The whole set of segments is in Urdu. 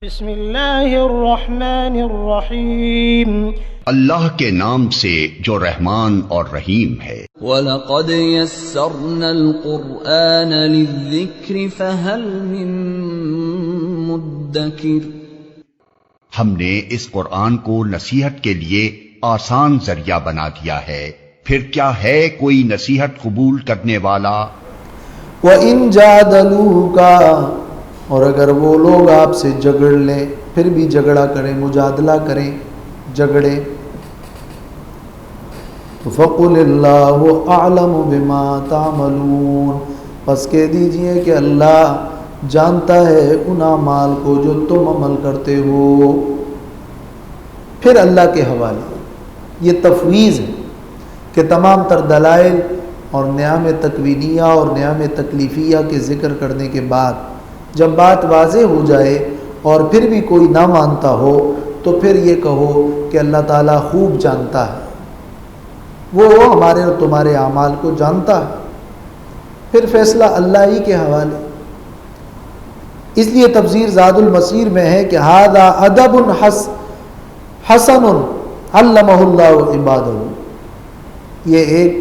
بسم اللہ الرحمن الرحیم اللہ کے نام سے جو رحمان اور رحیم ہے۔ وَلَقَدْ يَسَّرْنَا الْقُرْآنَ لِلذِّكْرِ فَهَلْ مِن مُدَّكِرٍ، ہم نے اس قرآن کو نصیحت کے لیے آسان ذریعہ بنا دیا ہے، پھر کیا ہے کوئی نصیحت قبول کرنے والا؟ وَإِن جَادَلُوكَ، اور اگر وہ لوگ آپ سے جھگڑ لیں، پھر بھی جھگڑا کریں، مجادلہ کریں، جھگڑے، فَقُلِ اللَّهُ أَعْلَمُ بِمَا تَعْمَلُونَ، پس کہہ دیجئے کہ اللہ جانتا ہے ان اعمال کو جو تم عمل کرتے ہو۔ پھر اللہ کے حوالے یہ تفویض ہے کہ تمام تر دلائل اور نعم تکوینیہ اور نعم تکلیفیہ کے ذکر کرنے کے بعد جب بات واضح ہو جائے اور پھر بھی کوئی نہ مانتا ہو تو پھر یہ کہو کہ اللہ تعالیٰ خوب جانتا ہے، وہ ہمارے اور تمہارے اعمال کو جانتا ہے، پھر فیصلہ اللہ ہی کے حوالے۔ اس لیے تفسیر زاد المسیر میں ہے کہ ھذا ادب حسن علمہ اللہ عبادہ، یہ ایک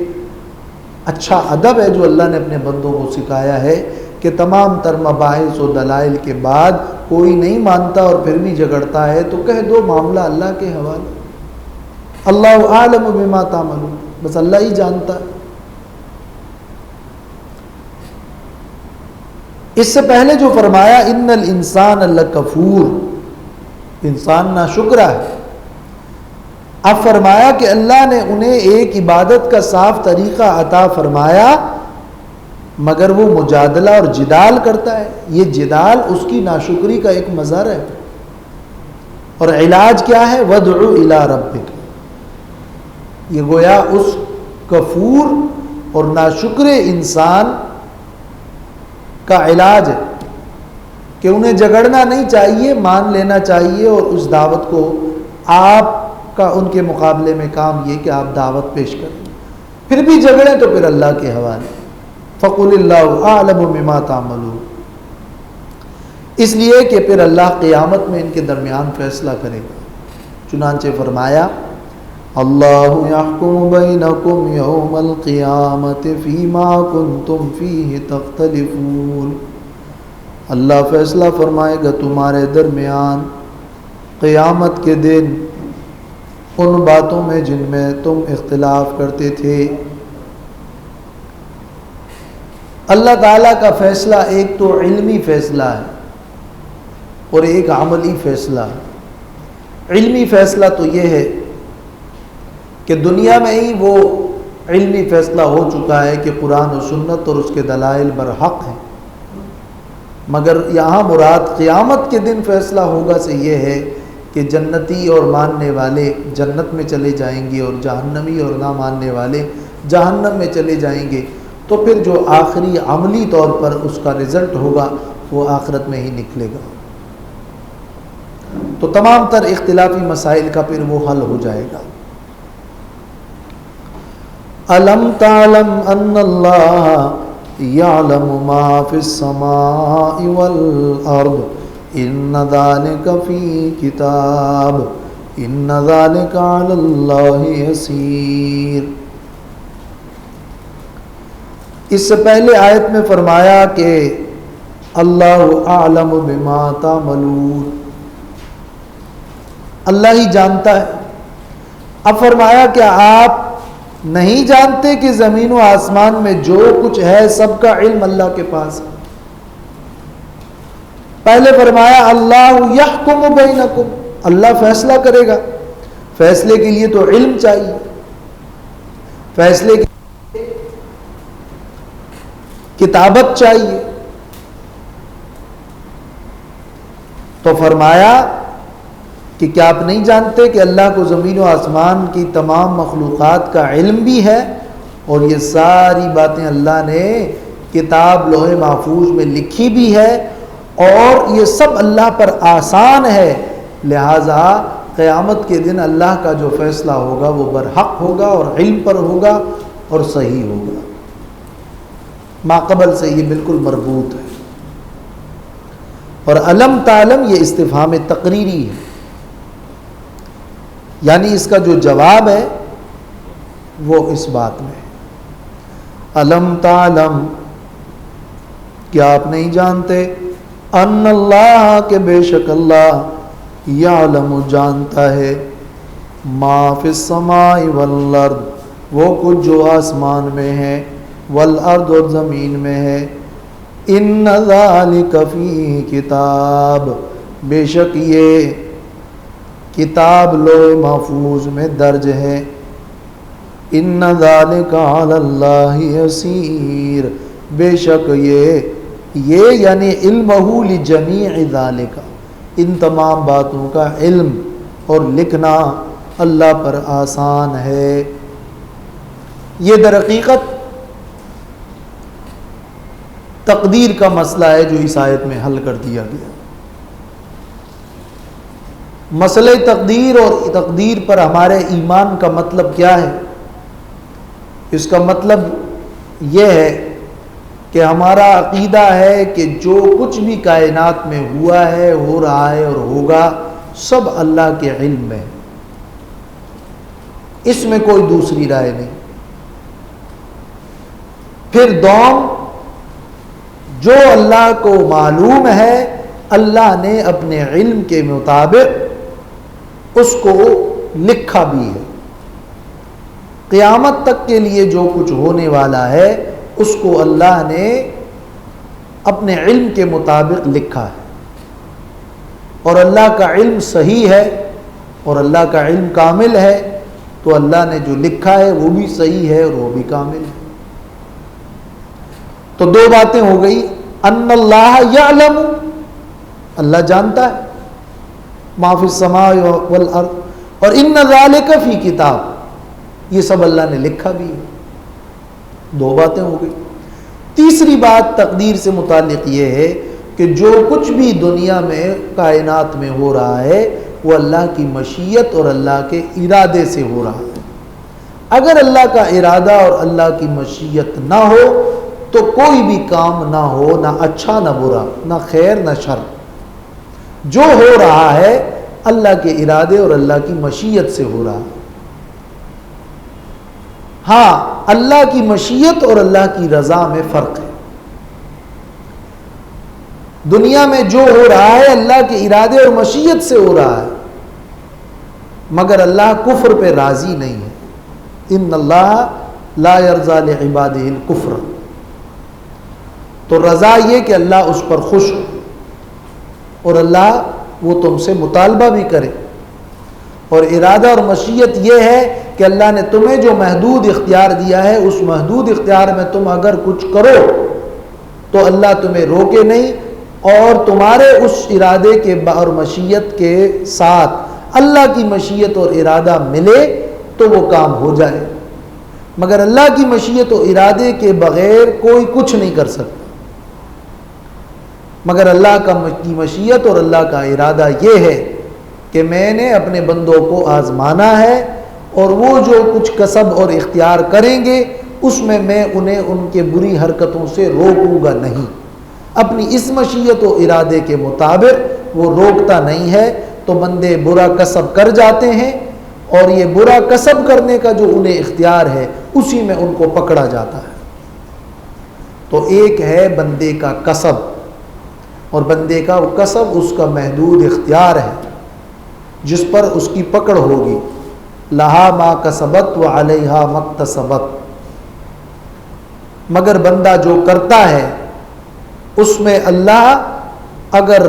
اچھا ادب ہے جو اللہ نے اپنے بندوں کو سکھایا ہے کہ تمام تر مباحث و دلائل کے بعد کوئی نہیں مانتا اور پھر بھی جھگڑتا ہے تو کہہ دو معاملہ اللہ کے حوالے، اللہ اعلم بما تعملون، بس اللہ ہی جانتا ہے۔ اس سے پہلے جو فرمایا ان الانسان لکفور، انسان ناشکرا ہے، اب فرمایا کہ اللہ نے انہیں ایک عبادت کا صاف طریقہ عطا فرمایا مگر وہ مجادلہ اور جدال کرتا ہے، یہ جدال اس کی ناشکری کا ایک مظہر ہے۔ اور علاج کیا ہے؟ وَادْعُ إِلَىٰ رَبِّكَ، یہ گویا اس کفور اور ناشکر انسان کا علاج ہے کہ انہیں جھگڑنا نہیں چاہیے، مان لینا چاہیے، اور اس دعوت کو آپ کا ان کے مقابلے میں کام یہ کہ آپ دعوت پیش کریں، پھر بھی جھگڑیں تو پھر اللہ کے حوالے، فَقُلِ اللَّهُ أَعْلَمُ بِمَا تَعْمَلُونَ، اس لیے کہ پھر اللہ قیامت میں ان کے درمیان فیصلہ کرے گا۔ چنانچہ فرمایا اللہ يحكم بينكم يوم القيامة فيما كنتم فيه تختلفون، اللہ فیصلہ فرمائے گا تمہارے درمیان قیامت کے دن ان باتوں میں جن میں تم اختلاف کرتے تھے۔ اللہ تعالیٰ کا فیصلہ ایک تو علمی فیصلہ ہے اور ایک عملی فیصلہ ہے۔ علمی فیصلہ تو یہ ہے کہ دنیا میں ہی وہ علمی فیصلہ ہو چکا ہے کہ قرآن و سنت اور اس کے دلائل برحق ہیں، مگر یہاں مراد قیامت کے دن فیصلہ ہوگا سے یہ ہے کہ جنتی اور ماننے والے جنت میں چلے جائیں گے اور جہنمی اور نہ ماننے والے جہنم میں چلے جائیں گے، تو پھر جو آخری عملی طور پر اس کا رزلٹ ہوگا وہ آخرت میں ہی نکلے گا، تو تمام تر اختلافی مسائل کا پھر وہ حل ہو جائے گا۔ أَلَمْ تَعْلَمْ أَنَّ اللَّهَ يَعْلَمُ مَا فِي السَّمَاءِ وَالْأَرْضِ إِنَّ ذَلِكَ فِي كِتَابٍ إِنَّ ذَلِكَ عَلَى اللَّهِ يَسِيرٌ، اس سے پہلے آیت میں فرمایا کہ اللہ اعلم بما تعملون، اللہ ہی جانتا ہے۔ اب فرمایا کہ آپ نہیں جانتے کہ زمین و آسمان میں جو کچھ ہے سب کا علم اللہ کے پاس ہے۔ پہلے فرمایا اللہ یحکم بینکم، اللہ فیصلہ کرے گا، فیصلے کے لیے تو علم چاہیے، فیصلے کے کتابت چاہیے، تو فرمایا کہ کیا آپ نہیں جانتے کہ اللہ کو زمین و آسمان کی تمام مخلوقات کا علم بھی ہے، اور یہ ساری باتیں اللہ نے کتاب لوح محفوظ میں لکھی بھی ہے، اور یہ سب اللہ پر آسان ہے، لہٰذا قیامت کے دن اللہ کا جو فیصلہ ہوگا وہ برحق ہوگا اور علم پر ہوگا اور صحیح ہوگا۔ ماقبل سے یہ بالکل مربوط ہے۔ اور علم تعلم یہ استفہام تقریری ہے، یعنی اس کا جو جواب ہے وہ اس بات میں ہے۔ علم تعلم، کیا آپ نہیں جانتے، ان اللہ کہ بے شک اللہ یعلم جانتا ہے، ما فی السماء والارض وہ کچھ جو آسمان میں ہے، والارض اور زمین میں ہے، ان ذالک فی کتاب بے شک یہ کتاب لوح محفوظ میں درج ہے، ان ذالک علی اللہ یسیر بے شک یہ یعنی علمہ لجمیع ذالک ان تمام باتوں کا علم اور لکھنا اللہ پر آسان ہے۔ یہ در حقیقت تقدیر کا مسئلہ ہے جو اس آیت میں حل کر دیا گیا۔ مسئلہ تقدیر اور تقدیر پر ہمارے ایمان کا مطلب کیا ہے؟ اس کا مطلب یہ ہے کہ ہمارا عقیدہ ہے کہ جو کچھ بھی کائنات میں ہوا ہے، ہو رہا ہے اور ہوگا، سب اللہ کے علم میں، اس میں کوئی دوسری رائے نہیں۔ پھر دوم، جو اللہ کو معلوم ہے اللہ نے اپنے علم کے مطابق اس کو لکھا بھی ہے۔ قیامت تک کے لیے جو کچھ ہونے والا ہے اس کو اللہ نے اپنے علم کے مطابق لکھا ہے، اور اللہ کا علم صحیح ہے اور اللہ کا علم کامل ہے، تو اللہ نے جو لکھا ہے وہ بھی صحیح ہے اور وہ بھی کامل ہے۔ تو دو باتیں ہو گئی، ان اللہ یعلم اللہ جانتا ہے ما فی السماء والارض، اور ان ذالک فی کتاب یہ سب اللہ نے لکھا بھی ہے۔ دو باتیں ہو گئی۔ تیسری بات تقدیر سے متعلق یہ ہے کہ جو کچھ بھی دنیا میں کائنات میں ہو رہا ہے وہ اللہ کی مشیت اور اللہ کے ارادے سے ہو رہا ہے۔ اگر اللہ کا ارادہ اور اللہ کی مشیت نہ ہو تو کوئی بھی کام نہ ہو، نہ اچھا نہ برا، نہ خیر نہ شر۔ جو ہو رہا ہے اللہ کے ارادے اور اللہ کی مشیت سے ہو رہا ہے۔ ہاں، اللہ کی مشیت اور اللہ کی رضا میں فرق ہے۔ دنیا میں جو ہو رہا ہے اللہ کے ارادے اور مشیت سے ہو رہا ہے، مگر اللہ کفر پہ راضی نہیں ہے۔ ان اللہ لا یرضی لعبادہ الکفر، تو رضا یہ کہ اللہ اس پر خوش ہو اور اللہ وہ تم سے مطالبہ بھی کرے، اور ارادہ اور مشیت یہ ہے کہ اللہ نے تمہیں جو محدود اختیار دیا ہے اس محدود اختیار میں تم اگر کچھ کرو تو اللہ تمہیں روکے نہیں، اور تمہارے اس ارادے کے اور مشیت کے ساتھ اللہ کی مشیت اور ارادہ ملے تو وہ کام ہو جائے، مگر اللہ کی مشیت و ارادے کے بغیر کوئی کچھ نہیں کر سکتا۔ مگر اللہ کی مشیت اور اللہ کا ارادہ یہ ہے کہ میں نے اپنے بندوں کو آزمانا ہے، اور وہ جو کچھ کسب اور اختیار کریں گے اس میں میں انہیں ان کے بری حرکتوں سے روکوں گا نہیں۔ اپنی اس مشیت و ارادے کے مطابق وہ روکتا نہیں ہے، تو بندے برا کسب کر جاتے ہیں، اور یہ برا کسب کرنے کا جو انہیں اختیار ہے اسی میں ان کو پکڑا جاتا ہے۔ تو ایک ہے بندے کا کسب، اور بندے کا وہ کسب اس کا محدود اختیار ہے جس پر اس کی پکڑ ہوگی، لہا ما کسبت وعلیہا مکتسبت۔ مگر بندہ جو کرتا ہے اس میں اللہ اگر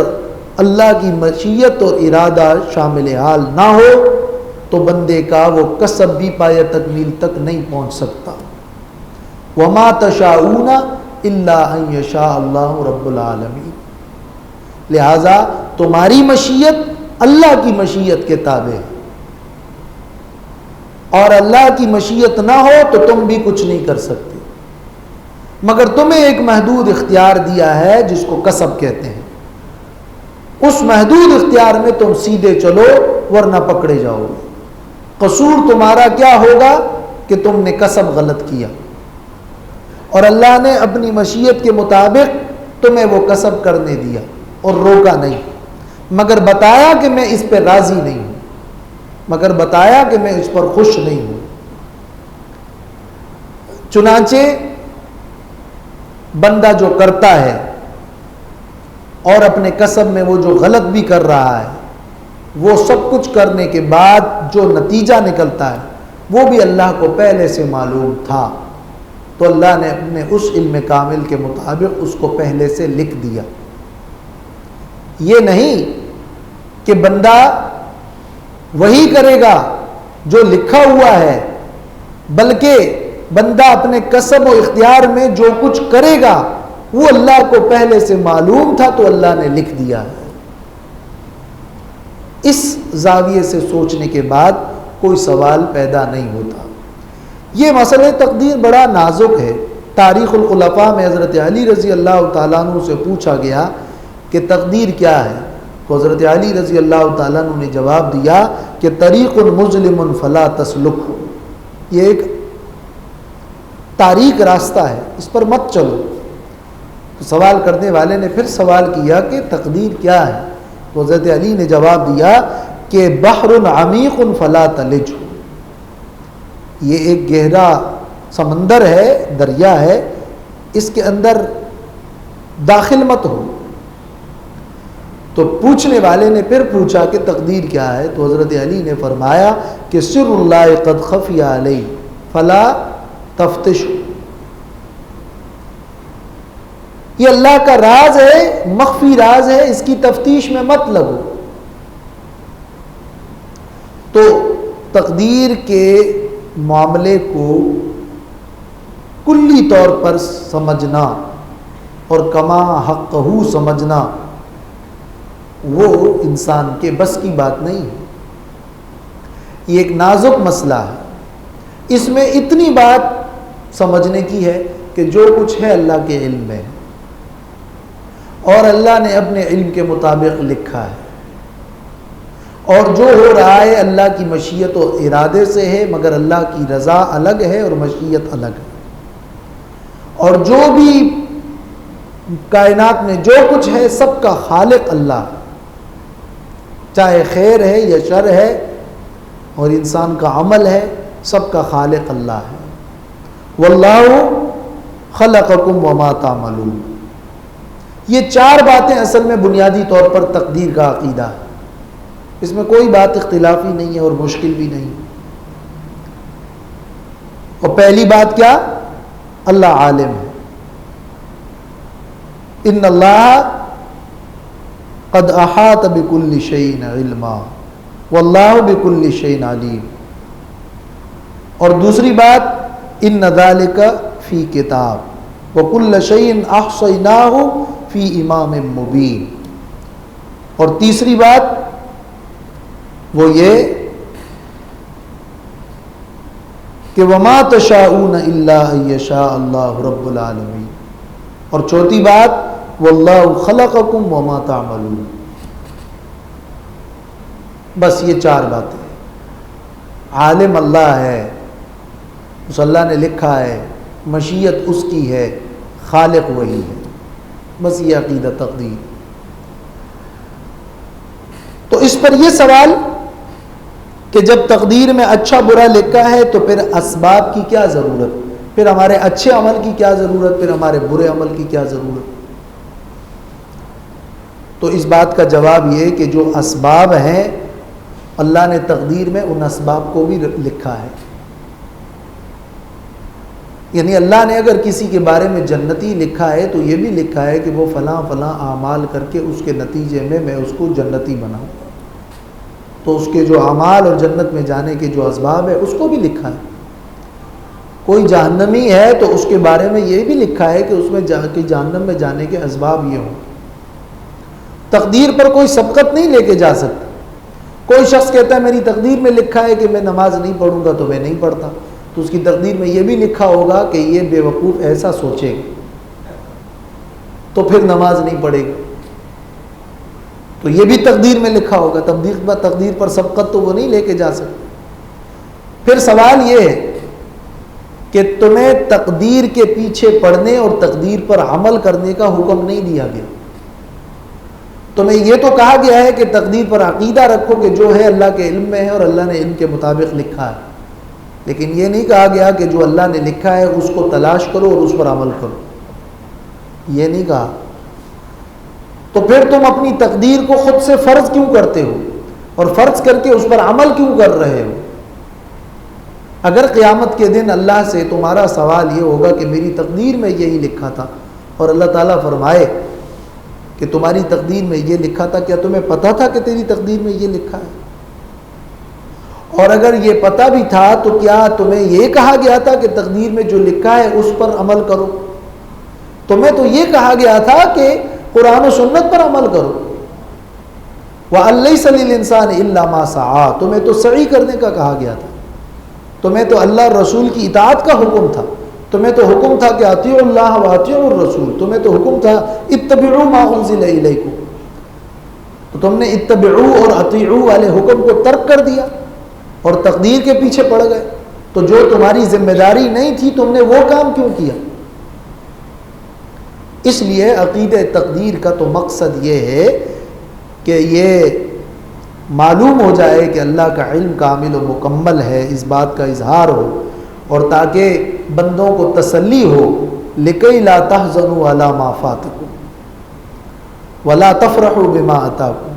اللہ کی مشیت اور ارادہ شامل حال نہ ہو تو بندے کا وہ کسب بھی پایہ تکمیل تک نہیں پہنچ سکتا۔ وما تشاءون الا ان یشاء اللہ رب العالمین۔ لہذا تمہاری مشیت اللہ کی مشیت کے تابع ہے، اور اللہ کی مشیت نہ ہو تو تم بھی کچھ نہیں کر سکتے، مگر تمہیں ایک محدود اختیار دیا ہے جس کو کسب کہتے ہیں۔ اس محدود اختیار میں تم سیدھے چلو ورنہ پکڑے جاؤ گے۔ قصور تمہارا کیا ہوگا کہ تم نے کسب غلط کیا، اور اللہ نے اپنی مشیت کے مطابق تمہیں وہ کسب کرنے دیا، اور روکا نہیں، مگر بتایا کہ میں اس پہ راضی نہیں ہوں، مگر بتایا کہ میں اس پر خوش نہیں ہوں۔ چنانچہ بندہ جو کرتا ہے اور اپنے کسب میں وہ جو غلط بھی کر رہا ہے، وہ سب کچھ کرنے کے بعد جو نتیجہ نکلتا ہے وہ بھی اللہ کو پہلے سے معلوم تھا، تو اللہ نے اپنے اس علم کامل کے مطابق اس کو پہلے سے لکھ دیا۔ یہ نہیں کہ بندہ وہی کرے گا جو لکھا ہوا ہے، بلکہ بندہ اپنے کسب و اختیار میں جو کچھ کرے گا وہ اللہ کو پہلے سے معلوم تھا تو اللہ نے لکھ دیا ہے۔ اس زاویے سے سوچنے کے بعد کوئی سوال پیدا نہیں ہوتا۔ یہ مسئلہ تقدیر بڑا نازک ہے۔ تاریخ الخلفاء میں حضرت علی رضی اللہ تعالیٰ عنہ سے پوچھا گیا کہ تقدیر کیا ہے، تو حضرت علی رضی اللہ تعالیٰ عنہ نے جواب دیا کہ طریق مظلم فلا تسلک، یہ ایک تاریک راستہ ہے، اس پر مت چلو۔ تو سوال کرنے والے نے پھر سوال کیا کہ تقدیر کیا ہے، تو حضرت علی نے جواب دیا کہ بحر عمیق فلا تلج، یہ ایک گہرا سمندر ہے، دریا ہے، اس کے اندر داخل مت ہو۔ تو پوچھنے والے نے پھر پوچھا کہ تقدیر کیا ہے، تو حضرت علی نے فرمایا کہ سر اللہ قد خفی علیہ فلا تفتش، یہ اللہ کا راز ہے، مخفی راز ہے، اس کی تفتیش میں مت لگو۔ تو تقدیر کے معاملے کو کلی طور پر سمجھنا اور کما حقہ سمجھنا وہ انسان کے بس کی بات نہیں ہے، یہ ایک نازک مسئلہ ہے۔ اس میں اتنی بات سمجھنے کی ہے کہ جو کچھ ہے اللہ کے علم میں ہے اور اللہ نے اپنے علم کے مطابق لکھا ہے، اور جو ہو رہا ہے اللہ کی مشیت و ارادے سے ہے، مگر اللہ کی رضا الگ ہے اور مشیت الگ ہے۔ اور جو بھی کائنات میں جو کچھ ہے سب کا خالق اللہ ہے، چاہے خیر ہے یا شر ہے، اور انسان کا عمل ہے، سب کا خالق اللہ ہے۔ واللہ خلقکم وما تعملون، یہ چار باتیں اصل میں بنیادی طور پر تقدیر کا عقیدہ ہے، اس میں کوئی بات اختلافی نہیں ہے اور مشکل بھی نہیں۔ اور پہلی بات کیا؟ اللہ عالم ہے، ان اللہ قد احاط بكل شيء علما واللہ بكل شيء علیم۔ اور دوسری بات ان ذلک فی کتاب وکل شیء احصیناہ فی امام مبین۔ اور تیسری بات وہ یہ کہ وما تشاءون الا ان یشاء اللہ رب العالمین۔ اور چوتھی بات واللہ خلقکم وما تعملون۔ بس یہ چار باتیں، عالم اللہ ہے، اس اللہ نے لکھا ہے، مشیت اس کی ہے، خالق وہی ہے، بس یہ عقیدہ تقدیر۔ تو اس پر یہ سوال کہ جب تقدیر میں اچھا برا لکھا ہے تو پھر اسباب کی کیا ضرورت، پھر ہمارے اچھے عمل کی کیا ضرورت، پھر ہمارے برے عمل کی کیا ضرورت؟ تو اس بات کا جواب یہ کہ جو اسباب ہیں اللہ نے تقدیر میں ان اسباب کو بھی لکھا ہے۔ یعنی اللہ نے اگر کسی کے بارے میں جنتی لکھا ہے تو یہ بھی لکھا ہے کہ وہ فلاں فلاں اعمال کر کے اس کے نتیجے میں اس کو جنتی بناؤں، تو اس کے جو اعمال اور جنت میں جانے کے جو اسباب ہے اس کو بھی لکھا ہے۔ کوئی جہنمی ہے تو اس کے بارے میں یہ بھی لکھا ہے کہ اس میں جہنم میں جانے کے اسباب یہ ہوں۔ تقدیر پر کوئی سبقت نہیں لے کے جا سکتا۔ کوئی شخص کہتا ہے میری تقدیر میں لکھا ہے کہ میں نماز نہیں پڑھوں گا تو میں نہیں پڑھتا، تو اس کی تقدیر میں یہ بھی لکھا ہوگا کہ یہ بے وقوف ایسا سوچے گا تو پھر نماز نہیں پڑھے گا، تو یہ بھی تقدیر میں لکھا ہوگا۔ تقدیر پر سبقت تو وہ نہیں لے کے جا سکتے۔ پھر سوال یہ ہے کہ تمہیں تقدیر کے پیچھے پڑھنے اور تقدیر پر عمل کرنے کا حکم نہیں دیا گیا، تمہیں یہ تو کہا گیا ہے کہ تقدیر پر عقیدہ رکھو کہ جو ہے اللہ کے علم میں ہے اور اللہ نے علم کے مطابق لکھا ہے، لیکن یہ نہیں کہا گیا کہ جو اللہ نے لکھا ہے اس کو تلاش کرو اور اس پر عمل کرو، یہ نہیں کہا۔ تو پھر تم اپنی تقدیر کو خود سے فرض کیوں کرتے ہو اور فرض کر کے اس پر عمل کیوں کر رہے ہو؟ اگر قیامت کے دن اللہ سے تمہارا سوال یہ ہوگا کہ میری تقدیر میں یہی لکھا تھا، اور اللہ تعالیٰ فرمائے کہ تمہاری تقدیر میں یہ لکھا تھا، کیا تمہیں پتا تھا کہ تیری تقدیر میں یہ لکھا ہے؟ اور اگر یہ پتہ بھی تھا تو کیا تمہیں یہ کہا گیا تھا کہ تقدیر میں جو لکھا ہے اس پر عمل کرو؟ تمہیں تو یہ کہا گیا تھا کہ قرآن و سنت پر عمل کرو۔ وَأَن لَيْسَ لِلْإِنسَانِ إِلَّا مَا سَعَىٰ، تمہیں تو سعی کرنے کا کہا گیا تھا، تمہیں تو اللہ رسول کی اطاعت کا حکم تھا، تمہیں تو حکم تھا کہ اطیعوا اللہ واطیعوا الرسول، تمہیں تو حکم تھا اتبعوا ما انزل الیکم، تو تم نے اتبعوا اور اطیعوا والے حکم کو ترک کر دیا اور تقدیر کے پیچھے پڑ گئے۔ تو جو تمہاری ذمہ داری نہیں تھی تم نے وہ کام کیوں کیا؟ اس لیے عقیدہ تقدیر کا تو مقصد یہ ہے کہ یہ معلوم ہو جائے کہ اللہ کا علم کامل و مکمل ہے، اس بات کا اظہار ہو، اور تاکہ بندوں کو تسلی ہو لِكَيْ لَا تَحْزَنُوا عَلَىٰ مَا فَاتَكُمْ وَلَا تَفْرَحُوا بِمَا آتَاكُمْ،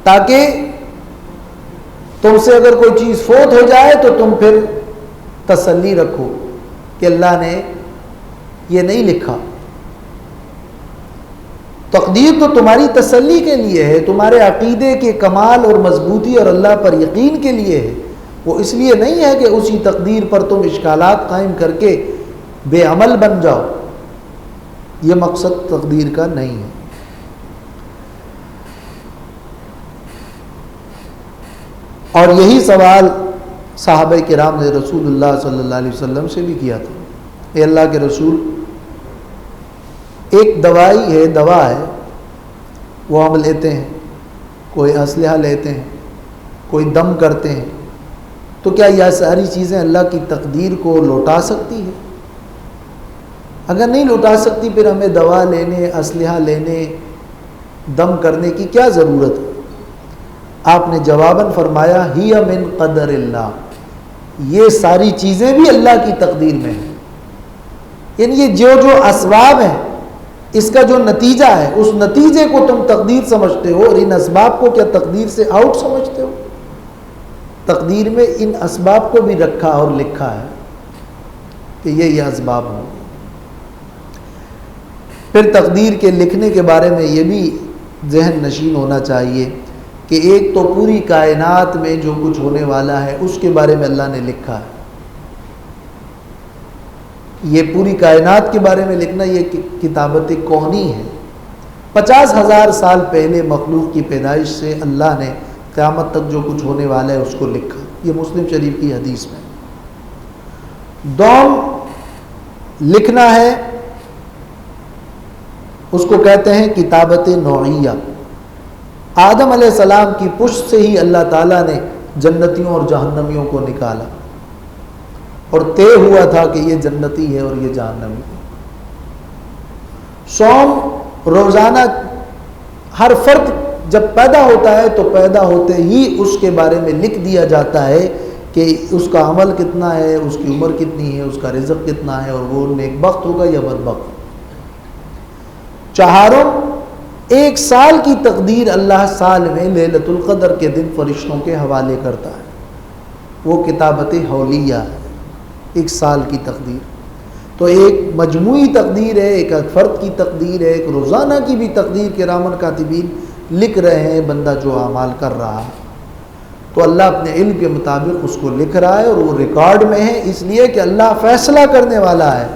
تاکہ تم سے اگر کوئی چیز فوت ہو جائے تو تم پھر تسلی رکھو کہ اللہ نے یہ نہیں لکھا۔ تقدیر تو تمہاری تسلی کے لیے ہے، تمہارے عقیدے کے کمال اور مضبوطی اور اللہ پر یقین کے لیے ہے، وہ اس لیے نہیں ہے کہ اسی تقدیر پر تم اشکالات قائم کر کے بے عمل بن جاؤ، یہ مقصد تقدیر کا نہیں ہے۔ اور یہی سوال صحابہ کرام نے رسول اللہ صلی اللہ علیہ وسلم سے بھی کیا تھا، اے اللہ کے رسول، ایک دوائی ہے، دوا ہے، وہ ہم لیتے ہیں، کوئی اسلحہ لیتے ہیں، کوئی دم کرتے ہیں، تو کیا یہ ساری چیزیں اللہ کی تقدیر کو لوٹا سکتی ہے؟ اگر نہیں لوٹا سکتی پھر ہمیں دوا لینے، اسلحہ لینے، دم کرنے کی کیا ضرورت ہے؟ آپ نے جواباً فرمایا ہی من قدر اللہ، یہ ساری چیزیں بھی اللہ کی تقدیر میں ہیں، یعنی یہ جو اسباب ہیں اس کا جو نتیجہ ہے اس نتیجے کو تم تقدیر سمجھتے ہو اور ان اسباب کو کیا تقدیر سے آؤٹ سمجھتے ہو؟ تقدیر میں ان اسباب کو بھی رکھا اور لکھا ہے کہ یہ اسباب ہوں۔ پھر تقدیر کے لکھنے کے بارے میں یہ بھی ذہن نشین ہونا چاہیے کہ ایک تو پوری کائنات میں جو کچھ ہونے والا ہے اس کے بارے میں اللہ نے لکھا ہے، یہ پوری کائنات کے بارے میں لکھنا یہ کتابت کونی ہے۔ 50,000 سال پہلے مخلوق کی پیدائش سے اللہ نے قیامت تک جو کچھ ہونے والا ہے اس کو لکھا، یہ مسلم شریف کی حدیث میں۔ دوم لکھنا ہے، اس کو کہتے ہیں کتابت نوعیہ۔ آدم علیہ السلام کی پشت سے ہی اللہ تعالیٰ نے جنتیوں اور جہنمیوں کو نکالا اور طے ہوا تھا کہ یہ جنتی ہے اور یہ جہنمی ہے۔ صوم روزانہ ہر فرد جب پیدا ہوتا ہے تو پیدا ہوتے ہی اس کے بارے میں لکھ دیا جاتا ہے کہ اس کا عمل کتنا ہے، اس کی عمر کتنی ہے، اس کا رزق کتنا ہے، اور وہ نیک بخت ہوگا یا بدبخت۔ چہاروں، ایک سال کی تقدیر اللہ سال میں لیلۃ القدر کے دن فرشتوں کے حوالے کرتا ہے، وہ کتابت حولیہ ہے، ایک سال کی تقدیر۔ تو ایک مجموعی تقدیر ہے، ایک فرد کی تقدیر ہے، ایک روزانہ کی بھی تقدیر کرامن کاتبین لکھ رہے ہیں بندہ جو اعمال کر رہا ہے۔ تو اللہ اپنے علم کے مطابق اس کو لکھ رہا ہے اور وہ ریکارڈ میں ہے، اس لیے کہ اللہ فیصلہ کرنے والا ہے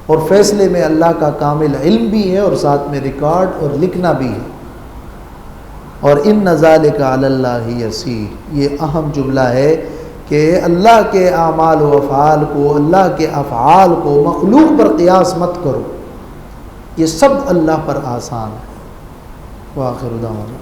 اور فیصلے میں اللہ کا کامل علم بھی ہے اور ساتھ میں ریکارڈ اور لکھنا بھی ہے۔ اور ان ذالک علی اللہ یسیر، یہ اہم جملہ ہے کہ اللہ کے اعمال و افعال کو، اللہ کے افعال کو مخلوق پر قیاس مت کرو، یہ سب اللہ پر آسان ہے۔ وآخر دعوانا